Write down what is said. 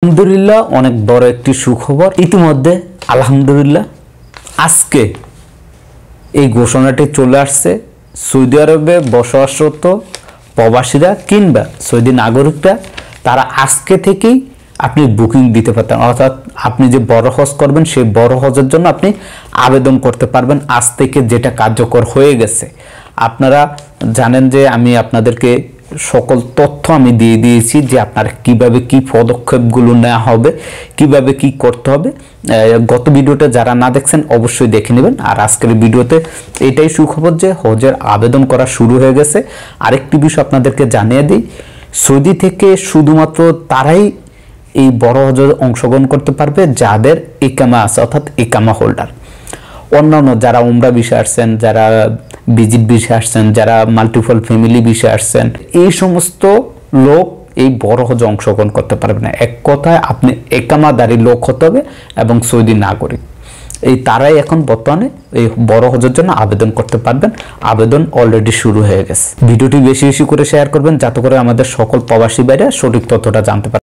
আলহামদুলিল্লাহ অনেক বড় একটি সুখবর ইতিমধ্যে আলহামদুলিল্লাহ আজকে এই ঘোষণাটি চলে আসছে সৌদি আরবে বসবাসরত প্রবাসীরা কিংবা সৌদি নাগরিকরা তারা আজকে থেকেই আপনি বুকিং দিতে পারতেন অর্থাৎ আপনি যে বড় হজ করবেন সেই বড় হজের জন্য আপনি আবেদন করতে পারবেন আজ থেকে যেটা কার্যকর হয়ে গেছে। আপনারা জানেন যে আমি আপনাদেরকে সকল তথ্য আমি দিয়ে দিয়েছি যে আপনারা কিভাবে কি পদক্ষেপগুলো নেওয়া হবে কিভাবে কি করতে হবে। গত ভিডিওটা যারা না দেখছেন অবশ্যই দেখে নেবেন। আর আজকের ভিডিওতে এটাই সুখবর যে হজের আবেদন করা শুরু হয়ে গেছে। আরেকটি বিষয় আপনাদেরকে জানিয়ে দিই, সৌদি থেকে শুধুমাত্র তারাই এই বড় হজে অংশগ্রহণ করতে পারবে যাদের ইকামা আছে অর্থাৎ ইকামা হোল্ডার। অন্যান্য যারা উমরা ভিসায় আসছেন, যারা ভিজিট ভিসায় আসছেন, যারা মাল্টিপল ফ্যামিলি ভিসায় আসছেন, এই সমস্ত লোক এই বড় হজে অংশগ্রহণ করতে পারবে না। এক কথায় আপনি ইকামাদারী লোক হতে হবে এবং সৌদি নাগরিক, এই তারাই এখন বর্তমানে এই বড় হজের জন্য আবেদন করতে পারবেন। আবেদন অলরেডি শুরু হয়ে গেছে। ভিডিওটি বেশি বেশি করে শেয়ার করবেন যাতে করে আমাদের সকল প্রবাসী ভাইরা সঠিক তথ্যটা জানতে পারে।